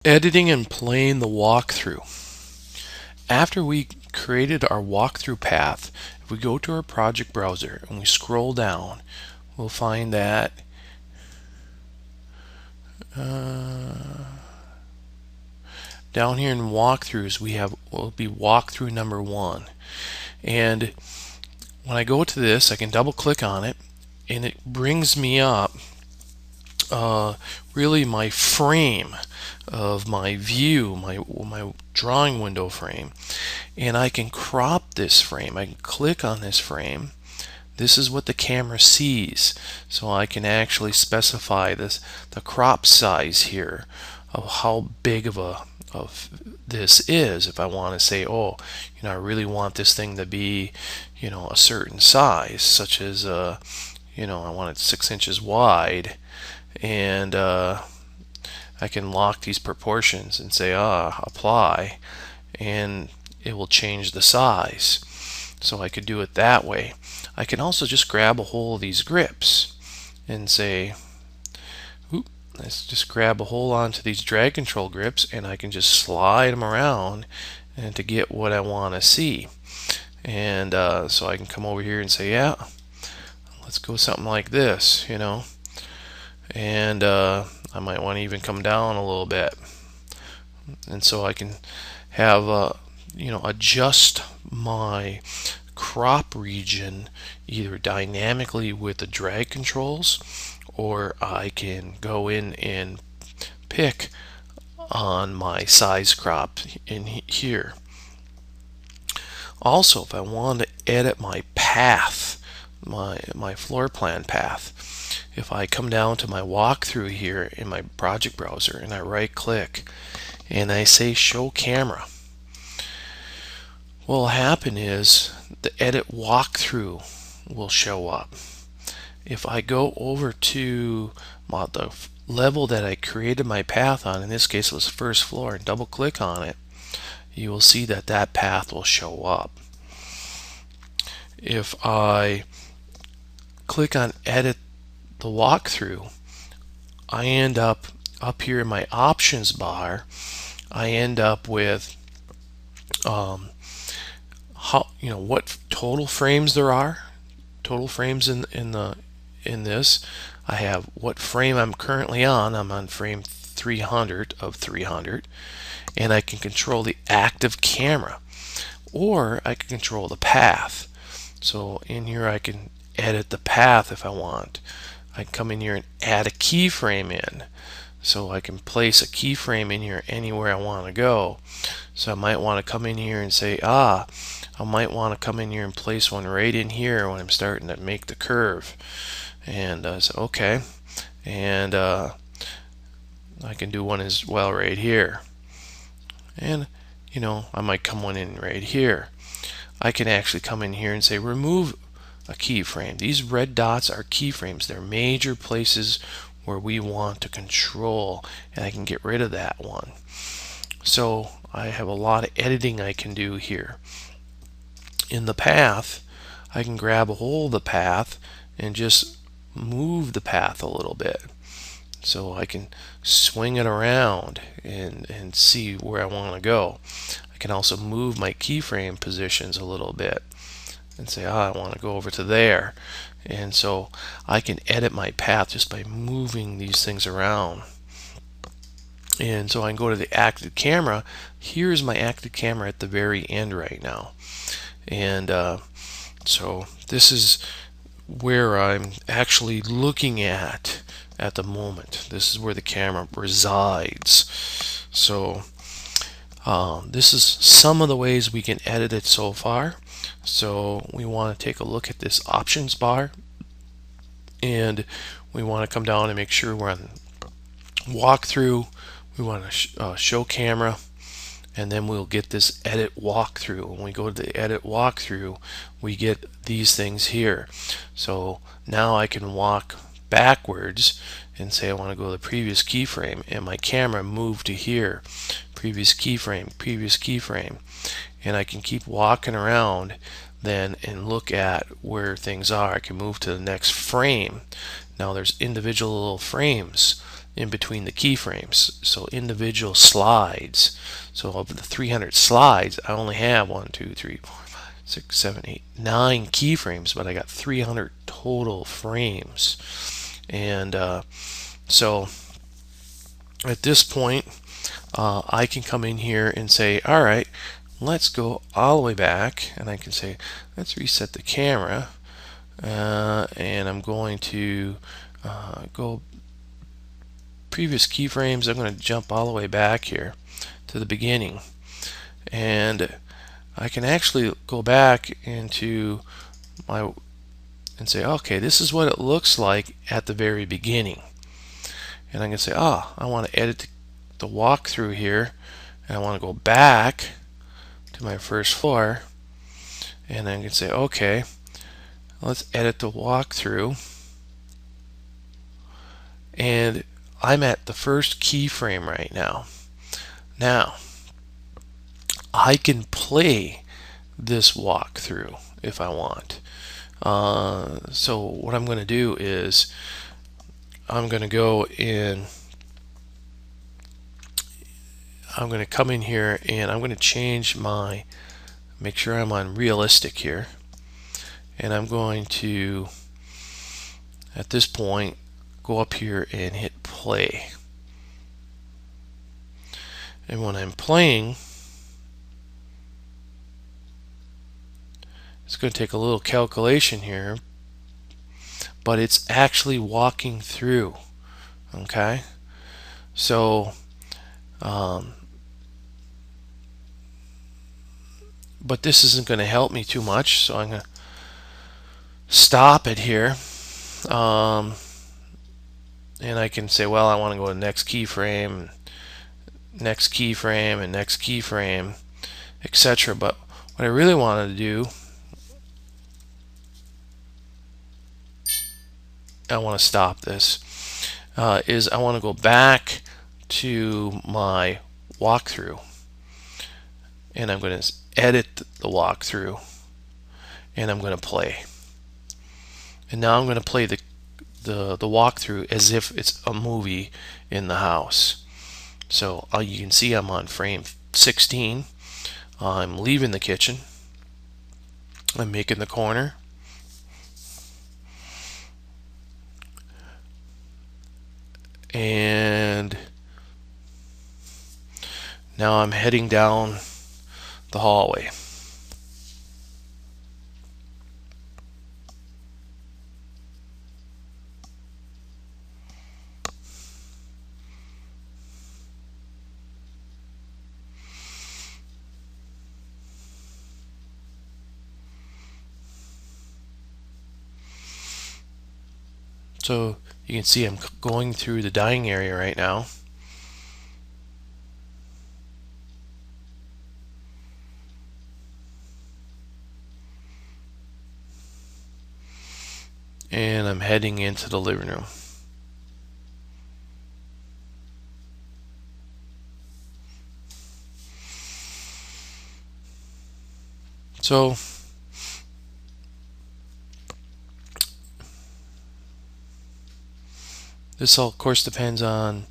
Editing and playing the walkthrough. After we created our walkthrough path, if we go to our project browser and we scroll down, we'll find that down here in walkthroughs will be walkthrough number 1. And when I go to this, I can double click on it and it brings me up really my frame of my view, my drawing window frame, and I can crop this frame. I can click on this frame. This is what the camera sees, so I can actually specify the crop size here of how big of this is. If I want to say, oh, I really want this thing to be, a certain size, such as I want it 6 inches wide, and I can lock these proportions and say apply, and it will change the size. So I could do it that way. I can also just grab a hold of these grips and say, let's just grab a hold onto these drag control grips, and I can just slide them around and to get what I want to see. And so I can come over here and say, yeah, let's go something like this, and I might want to even come down a little bit, and so I can have adjust my crop region either dynamically with the drag controls, or I can go in and pick on my size crop in here. Also, if I want to edit my path, my floor plan path, if I come down to my walkthrough here in my project browser and I right click and I say show camera, what will happen is the edit walkthrough will show up. If I go over to the level that I created my path on, in this case it was first floor, and double click on it, you will see that path will show up. If I click on edit the walkthrough, I end up here in my options bar. I end up with what total frames there are, total frames in this. I have what frame I'm currently on. I'm on frame 300 of 300, and I can control the active camera, or I can control the path. So in here I can edit the path if I want. I can come in here and add a keyframe in, so I can place a keyframe in here anywhere I want to go. So I might want to come in here and say, I might want to come in here and place one right in here when I'm starting to make the curve, and so okay, and I can do one as well right here, and I might come one in right here. I can actually come in here and say remove a keyframe. These red dots are keyframes. They're major places where we want to control, and I can get rid of that one. So I have a lot of editing I can do here. In the path, I can grab a hold of the path and just move the path a little bit, so I can swing it around and see where I want to go. I can also move my keyframe positions a little bit and say, I want to go over to there, and so I can edit my path just by moving these things around. And so I can go to the active camera. Here's my active camera at the very end right now, and so this is where I'm actually looking at the moment. This is where the camera resides. So this is some of the ways we can edit it so far. So we want to take a look at this options bar, and we want to come down and make sure we're on walkthrough. We want to show camera, and then we'll get this edit walkthrough. When we go to the edit walkthrough, we get these things here. So now I can walk backwards and say I want to go to the previous keyframe, and my camera moved to here, previous keyframe, and I can keep walking around then and look at where things are. I can move to the next frame. Now there's individual little frames in between the keyframes. So individual slides. So of the 300 slides, I only have 1, 2, 3, 4, 5, 6, 7, 8, 9 keyframes, but I got 300 total frames. And so at this point, I can come in here and say, all right, let's go all the way back, and I can say, let's reset the camera, and I'm going to go previous keyframes. I'm going to jump all the way back here to the beginning, and I can actually go back into my and say, okay, this is what it looks like at the very beginning. And I can say, I want to edit the walkthrough here, and I want to go back to my first floor, and I can say, okay, let's edit the walkthrough, and I'm at the first keyframe right now. Now I can play this walkthrough if I want. So what I'm going to do is I'm going to go in, I'm going to come in here, and I'm going to change my, make sure I'm on realistic here, and I'm going to, at this point, go up here and hit play. And when I'm playing, it's going to take a little calculation here, but it's actually walking through. Okay, so but this isn't going to help me too much, so I'm going to stop it here, and I can say, well, I want to go to next keyframe, next keyframe, and next keyframe, etc. But what I really want to do, I want to stop this, is I want to go back to my walkthrough, and I'm going to edit the walkthrough, and I'm going to play. And now I'm going to play the walkthrough as if it's a movie in the house. So you can see I'm on frame 16. I'm leaving the kitchen. I'm making the corner. And now I'm heading down the hallway. So you can see I'm going through the dining area right now. And I'm heading into the living room. So this all, of course, depends on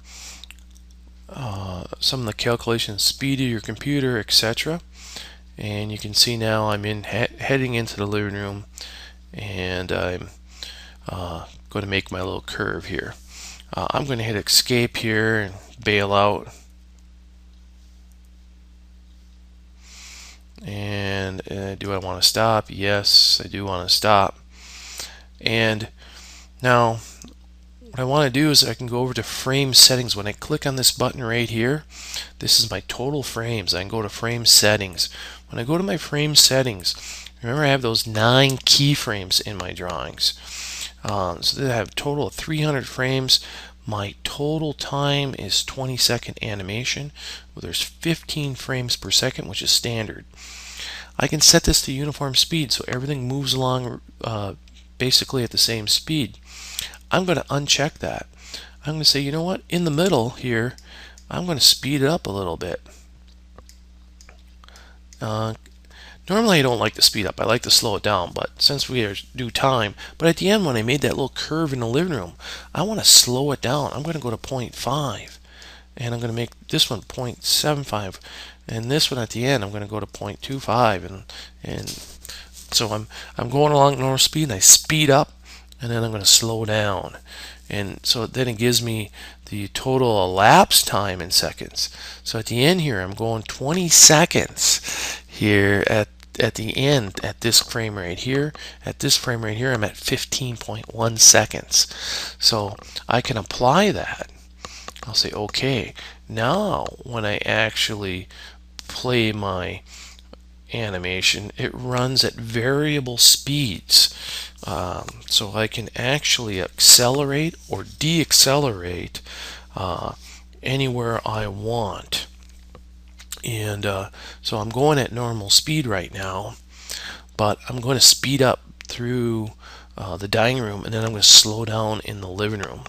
some of the calculation speed of your computer, etc. And you can see now I'm heading into the living room, and I'm going to make my little curve here. I'm going to hit escape here and bail out. And do I want to stop? Yes, I do want to stop. And now what I want to do is I can go over to frame settings. When I click on this button right here, this is my total frames. I can go to frame settings. When I go to my frame settings, remember I have those 9 keyframes in my drawings. So I have a total of 300 frames. My total time is 20-second animation. Well, there's 15 frames per second, which is standard. I can set this to uniform speed, so everything moves along basically at the same speed. I'm going to uncheck that. I'm going to say, you know what, in the middle here, I'm going to speed it up a little bit. Normally I don't like to speed up, I like to slow it down, but since we are due time, but at the end when I made that little curve in the living room, I want to slow it down. I'm going to go to 0.5, and I'm going to make this one 0.75, and this one at the end I'm going to go to 0.25, and so I'm going along at normal speed, and I speed up, and then I'm going to slow down, and so then it gives me the total elapsed time in seconds. So at the end here, I'm going 20 seconds here at the end at this frame right here. At this frame right here, I'm at 15.1 seconds. So I can apply that. I'll say okay. Now when I actually play my animation, it runs at variable speeds, so I can actually accelerate or deaccelerate anywhere I want. And so I'm going at normal speed right now, but I'm going to speed up through the dining room, and then I'm going to slow down in the living room.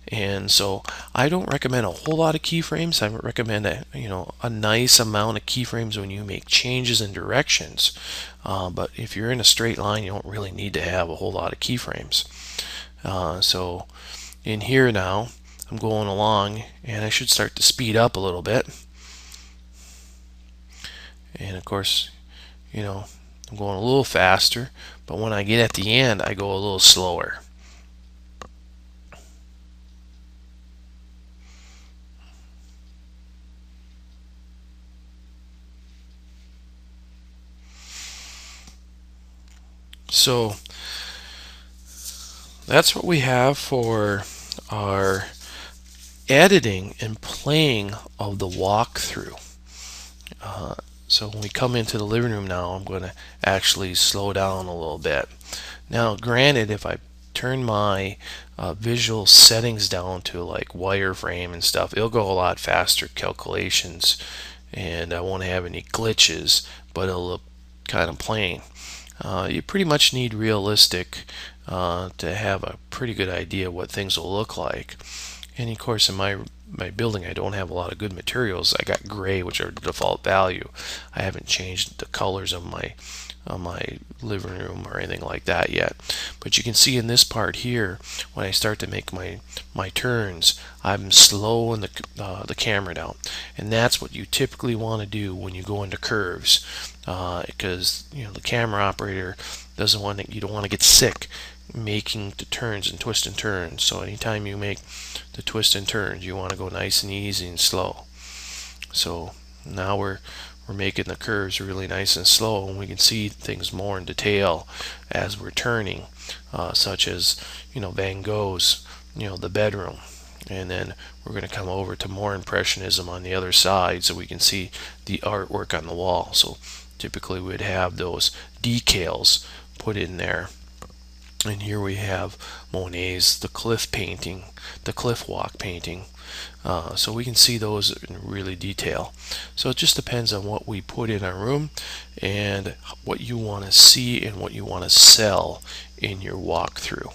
And so I don't recommend a whole lot of keyframes. I recommend a nice amount of keyframes when you make changes in directions. But if you're in a straight line, you don't really need to have a whole lot of keyframes. So in here now, I'm going along, and I should start to speed up a little bit. And of course, I'm going a little faster, but when I get at the end, I go a little slower. So that's what we have for our editing and playing of the walkthrough. So when we come into the living room now, I'm going to actually slow down a little bit. Now granted, if I turn my visual settings down to like wireframe and stuff, it'll go a lot faster calculations, and I won't have any glitches, but it'll look kind of plain. You pretty much need realistic to have a pretty good idea what things will look like. And of course, in my building, I don't have a lot of good materials. I got gray, which are the default value. I haven't changed the colors of my living room or anything like that yet. But you can see in this part here, when I start to make my turns, I'm slowing the camera down, and that's what you typically want to do when you go into curves, because the camera operator doesn't want to, you don't want to get sick making the turns and twist and turns. So anytime you make the twist and turns, you want to go nice and easy and slow. So now we're making the curves really nice and slow, and we can see things more in detail as we're turning, such as Van Gogh's the bedroom, and then we're going to come over to more impressionism on the other side so we can see the artwork on the wall. So typically we'd have those decals put in there. And here we have Monet's The Cliff painting, the Cliff Walk painting. So we can see those in really detail. So it just depends on what we put in our room and what you want to see and what you want to sell in your walkthrough.